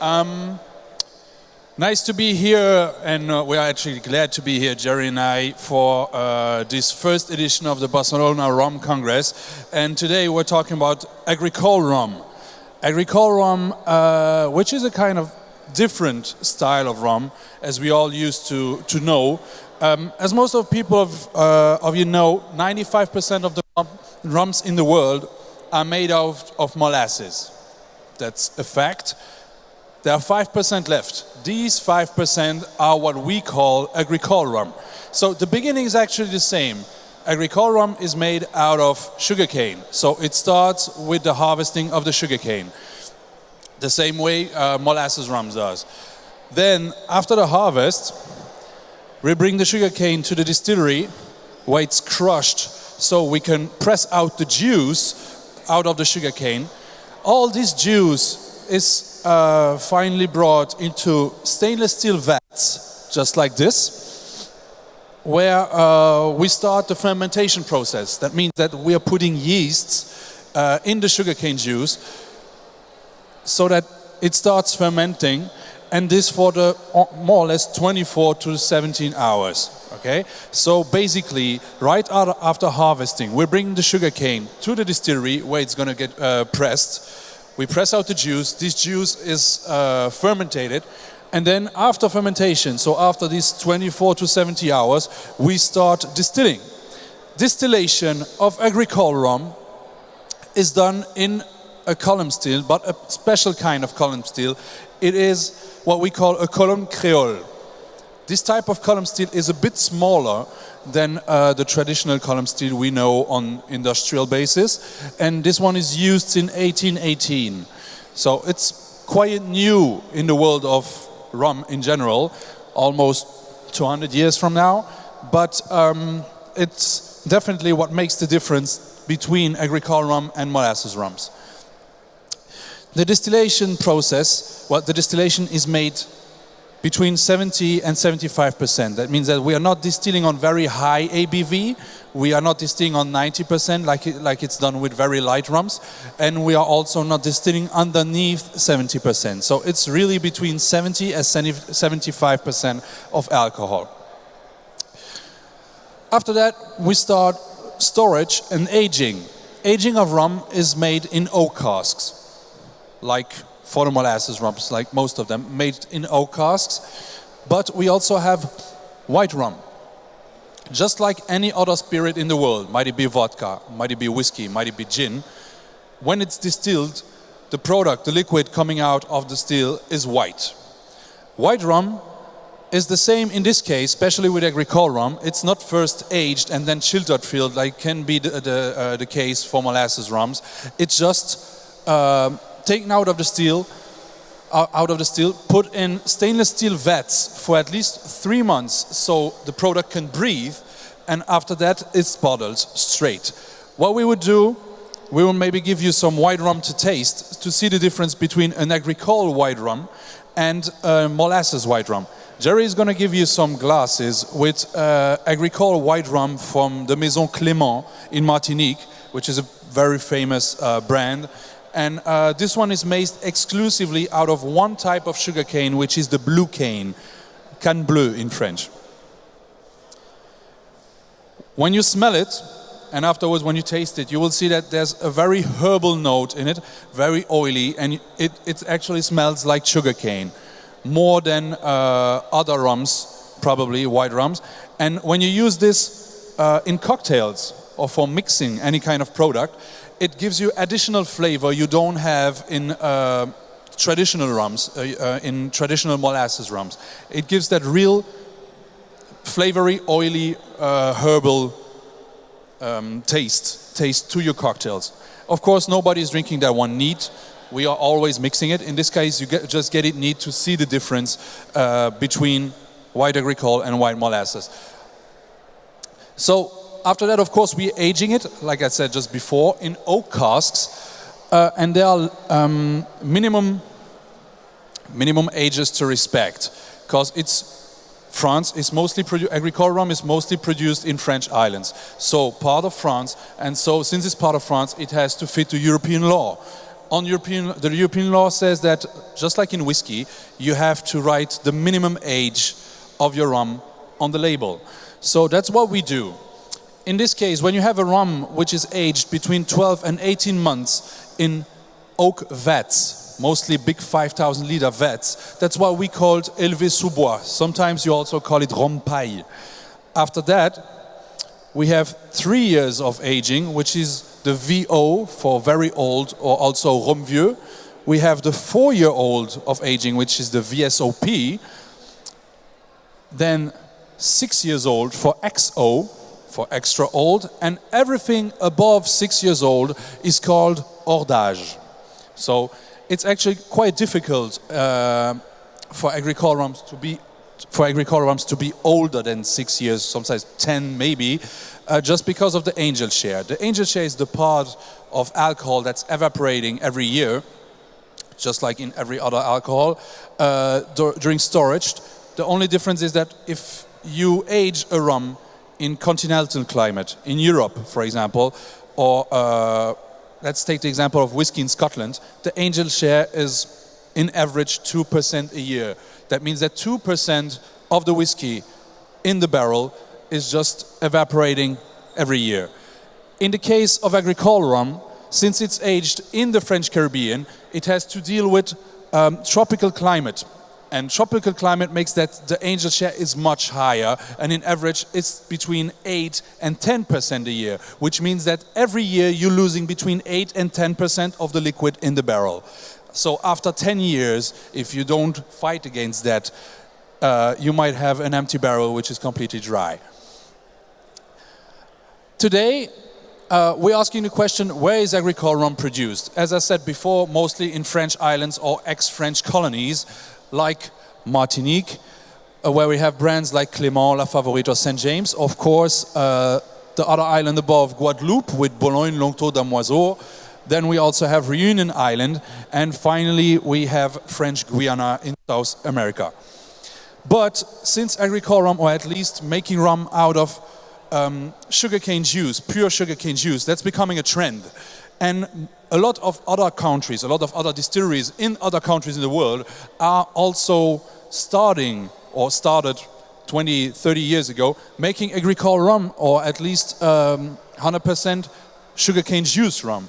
Nice to be here, and we are actually glad to be here, Jerry and I, for this first edition of the Barcelona Rum Congress. And today we're talking about agricole rum. Agricole rum, which is a kind of different style of rum, as we all used to know. As most of people of you know, 95% of the rums in the world are made out of molasses. That's a fact. There are 5% left. These 5% are what we call agricole rum. So the beginning is actually the same. Agricole rum is made out of sugarcane. So it starts with the harvesting of the sugarcane. The same way molasses rum does. Then after the harvest, we bring the sugarcane to the distillery where it's crushed so we can press out the juice out of the sugarcane. All this juice is finally brought into stainless steel vats, just like this, where we start the fermentation process. That means that we are putting yeasts in the sugarcane juice so that it starts fermenting, and this for the more or less 24 to 17 hours. Okay, so basically, right after harvesting, we bring the sugarcane to the distillery where it's going to get pressed. We press out the juice. This juice is fermented, and then after fermentation, so after these 24 to 70 hours, we start distilling. Distillation of agricole rum is done in a column still, but a special kind of column still. It is what we call a column créole. This type of column steel is a bit smaller than the traditional column steel we know on industrial basis, and this one is used in 1818. So it's quite new in the world of rum in general, almost 200 years from now, but it's definitely what makes the difference between agricole rum and molasses rums. The distillation process, well, the distillation is made between 70 and 75%. That means that we are not distilling on very high ABV, we are not distilling on 90% like it's done with very light rums, and we are also not distilling underneath 70%. So it's really between 70 and 75% of alcohol. After that, we start storage and aging. Aging of rum is made in oak casks, like for the molasses rums, like most of them, made in oak casks. But we also have white rum. Just like any other spirit in the world, might it be vodka, might it be whiskey, might it be gin, when it's distilled, the product, the liquid coming out of the still is white. White rum is the same in this case, especially with agricole rum. It's not first aged and then filtered filled like can be the case for molasses rums. It's just taken out of the still, put in stainless steel vats for at least 3 months so the product can breathe, and after that it's bottled straight. What we would do, we will maybe give you some white rum to taste to see the difference between an agricole white rum and molasses white rum. Jerry is going to give you some glasses with agricole white rum from the Maison Clément in Martinique, which is a very famous brand. And this one is made exclusively out of one type of sugarcane, which is the blue cane, canne bleue in French. When you smell it, and afterwards when you taste it, you will see that there's a very herbal note in it, very oily, and it actually smells like sugarcane, more than other rums, probably white rums. And when you use this in cocktails or for mixing any kind of product, it gives you additional flavor you don't have in traditional rums, in traditional molasses rums. It gives that real flavory, oily, herbal taste to your cocktails. Of course, nobody is drinking that one neat. We are always mixing it. In this case, you just get it neat to see the difference between white agricole and white molasses. So after that, of course, we're aging it, like I said just before, in oak casks, and there are minimum ages to respect, because France is mostly agricole rum is mostly produced in French islands, so part of France, and so since it's part of France, it has to fit to European law. the European law says that, just like in whiskey, you have to write the minimum age of your rum on the label. So that's what we do. In this case, when you have a rum which is aged between 12 and 18 months in oak vats, mostly big 5,000 liter vats, that's what we called élevé sous bois. Sometimes you also call it rhum paille. After that, we have 3 years of aging, which is the VO for very old, or also rhum vieux. We have the 4-year-old of aging, which is the VSOP. Then 6 years old for XO, for extra old, and everything above 6 years old is called hors d'âge. So it's actually quite difficult for agricole rums to be older than 6 years, sometimes 10 maybe, just because of the angel share. The angel share is the part of alcohol that's evaporating every year, just like in every other alcohol, during storage. The only difference is that if you age a rum in continental climate, in Europe, for example, or let's take the example of whiskey in Scotland, the angel share is in average 2% a year. That means that 2% of the whiskey in the barrel is just evaporating every year. In the case of agricole rum, since it's aged in the French Caribbean, it has to deal with tropical climate. And tropical climate makes that the angel share is much higher, and in average it's between 8 and 10% a year, which means that every year you're losing between 8 and 10% of the liquid in the barrel. So after 10 years, if you don't fight against that, you might have an empty barrel which is completely dry. Today, we're asking the question, where is agricole rum produced? As I said before, mostly in French islands or ex-French colonies, like Martinique, where we have brands like Clément, La Favorite or St. James. Of course, the other island above, Guadeloupe, with Boulogne, Longtot, Damoiseau. Then we also have Reunion Island. And finally, we have French Guiana in South America. But since agricole rum, or at least making rum out of sugarcane juice, pure sugarcane juice, that's becoming a trend. And a lot of other countries, a lot of other distilleries in other countries in the world are also starting, or started 20, 30 years ago, making agricole rum, or at least 100% sugarcane juice rum.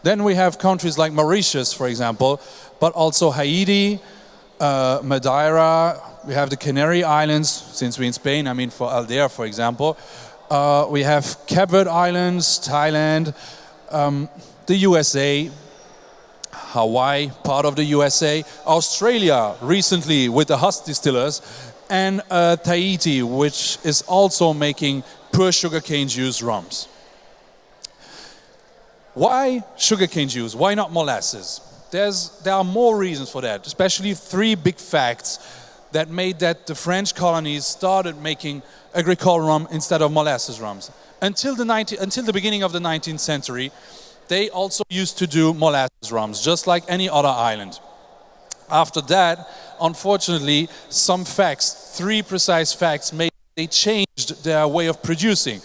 Then we have countries like Mauritius, for example, but also Haiti, Madeira, we have the Canary Islands, since we're in Spain, I mean for Aldeia, for example. We have Cape Verde Islands, Thailand, the USA, Hawaii, part of the USA, Australia recently with the Huss distillers, and Tahiti, which is also making pure sugarcane juice rums. Why sugarcane juice? Why not molasses? There are more reasons for that, especially 3 big facts that made that the French colonies started making agricole rum instead of molasses rums. Until the beginning of the 19th century, they also used to do molasses rums, just like any other island. After that, unfortunately, some facts, 3 precise facts, they changed their way of producing.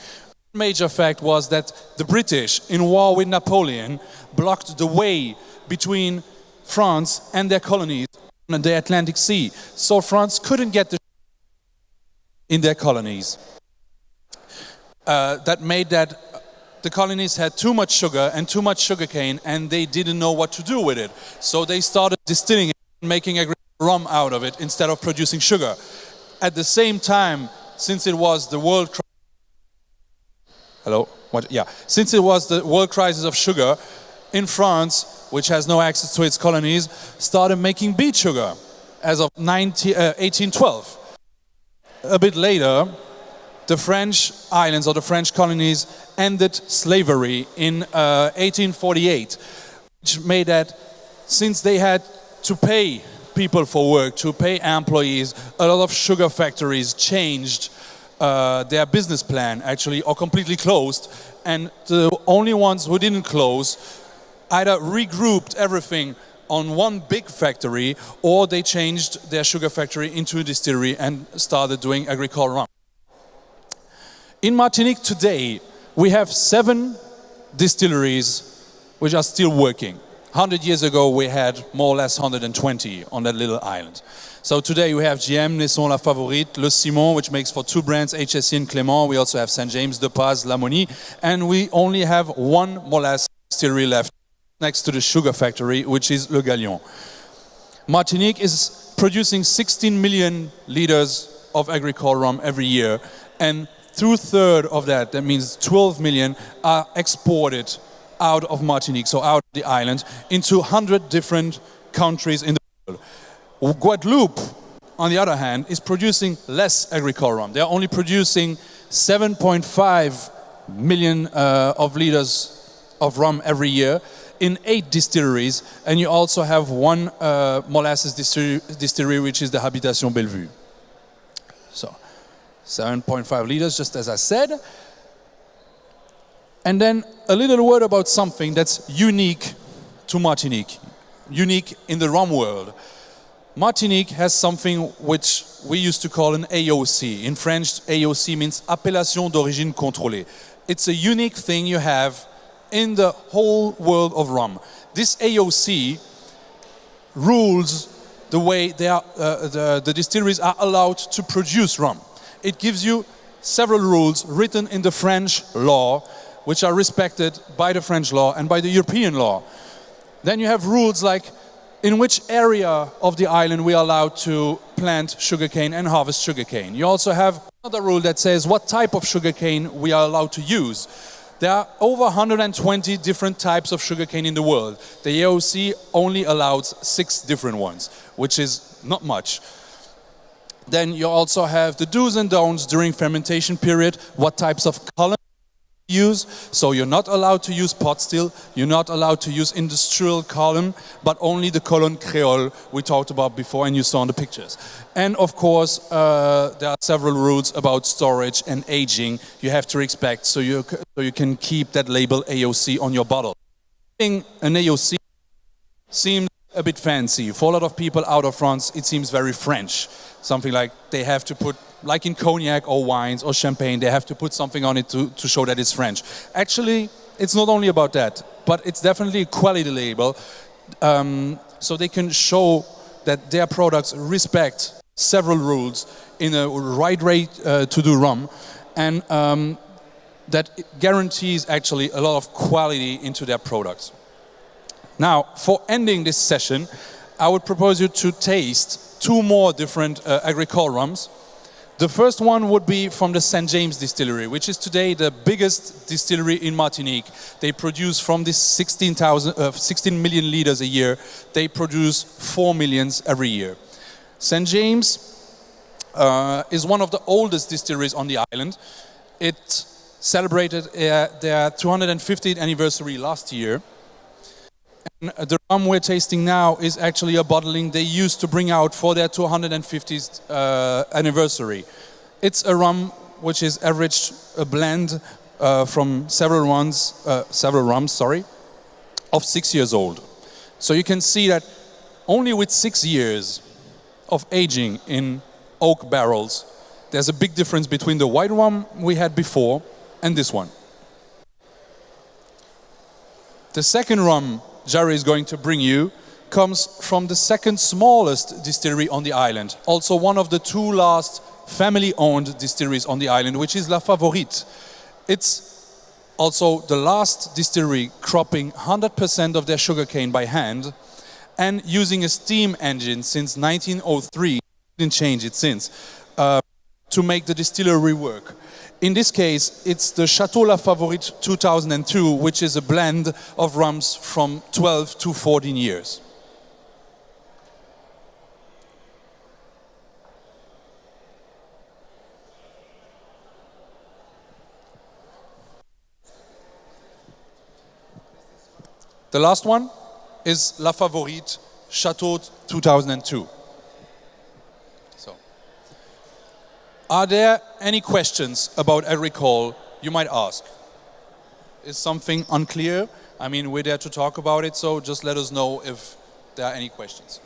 One major fact was that the British, in war with Napoleon, blocked the way between France and their colonies on the Atlantic Sea. So France couldn't get the in their colonies. That made that the colonies had too much sugar and too much sugarcane, and they didn't know what to do with it. So they started distilling it and making a rum out of it instead of producing sugar. At the same time, since it was the world since it was the world crisis of sugar, in France, which has no access to its colonies, started making beet sugar as of 1812. A bit later, the French islands or the French colonies ended slavery in 1848, which made that since they had to pay people for work, to pay employees, a lot of sugar factories changed their business plan actually, or completely closed, and the only ones who didn't close either regrouped everything on one big factory, or they changed their sugar factory into a distillery and started doing agricole rum. In Martinique today, we have 7 distilleries which are still working, 100 years ago, we had more or less 120 on that little island. So today we have GM, Naison, La Favorite, Le Simon, which makes for 2 brands, HSC and Clément. We also have Saint James, De Paz, La Monie. And we only have one molasses distillery left next to the sugar factory, which is Le Galion. Martinique is producing 16 million liters of agricole rum every year. And 2/3 of that, that means 12 million, are exported out of Martinique, so out of the island, into 100 different countries in the world. Guadeloupe, on the other hand, is producing less agricole rum. They're only producing 7.5 million of liters of rum every year in 8 distilleries, and you also have one molasses distillery, which is the Habitation Bellevue. So, 7.5 liters, just as I said. And then a little word about something that's unique to Martinique, unique in the rum world. Martinique has something which we used to call an AOC. In French, AOC means Appellation d'origine contrôlée. It's a unique thing you have in the whole world of rum. This AOC rules the way the distilleries are allowed to produce rum. It gives you several rules written in the French law, which are respected by the French law and by the European law. Then you have rules like in which area of the island we are allowed to plant sugarcane and harvest sugarcane. You also have another rule that says what type of sugarcane we are allowed to use. There are over 120 different types of sugarcane in the world. The AOC only allows 6 different ones, which is not much. Then you also have the do's and don'ts during fermentation period, what types of color use. So you're not allowed to use pot still, you're not allowed to use industrial column, but only the colonne créole we talked about before and you saw in the pictures. And of course, there are several rules about storage and aging you have to respect so you can keep that label AOC on your bottle. An AOC seems a bit fancy. For a lot of people out of France, it seems very French. Something like they have to put, like in cognac or wines or champagne, they have to put something on it to show that it's French. Actually, it's not only about that, but it's definitely a quality label. So they can show that their products respect several rules in a right way to do rum. And that guarantees actually a lot of quality into their products. Now, for ending this session, I would propose you to taste 2 more different agricole rums. The first one would be from the Saint James distillery, which is today the biggest distillery in Martinique. They produce from this 16 million liters a year, they produce 4 millions every year. Saint James is one of the oldest distilleries on the island. It celebrated their 250th anniversary last year. And the rum we're tasting now is actually a bottling they used to bring out for their 250th anniversary. It's a rum which is averaged a blend from several rums, of 6 years old. So you can see that only with 6 years of aging in oak barrels, there's a big difference between the white rum we had before and this one. The second rum Jerry is going to bring you comes from the second smallest distillery on the island, also one of the 2 last family-owned distilleries on the island, which is La Favorite. It's also the last distillery cropping 100% of their sugarcane by hand and using a steam engine since 1903, didn't change it since, to make the distillery work. In this case, it's the Chateau La Favorite 2002, which is a blend of rums from 12 to 14 years. The last one is La Favorite Chateau 2002. Are there any questions about agricole you might ask? Is something unclear? I mean, we're there to talk about it, so just let us know if there are any questions.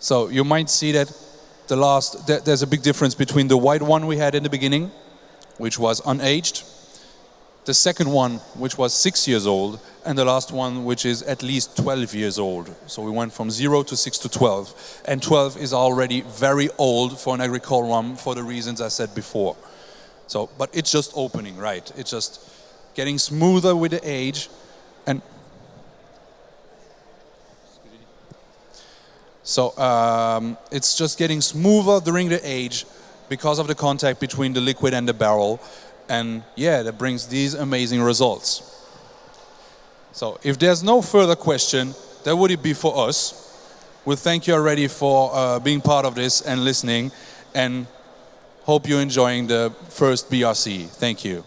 So you might see that there's a big difference between the white one we had in the beginning, which was unaged, the second one, which was 6 years old, and the last one, which is at least 12 years old. So we went from 0 to 6 to 12. And 12 is already very old for an agricole rum for the reasons I said before. So, but it's just opening, right? It's just getting smoother with the age. And so it's just getting smoother during the age because of the contact between the liquid and the barrel. And yeah, that brings these amazing results. So if there's no further question, that would it be for us. We thank you already for being part of this and listening, and hope you're enjoying the first BRC. Thank you.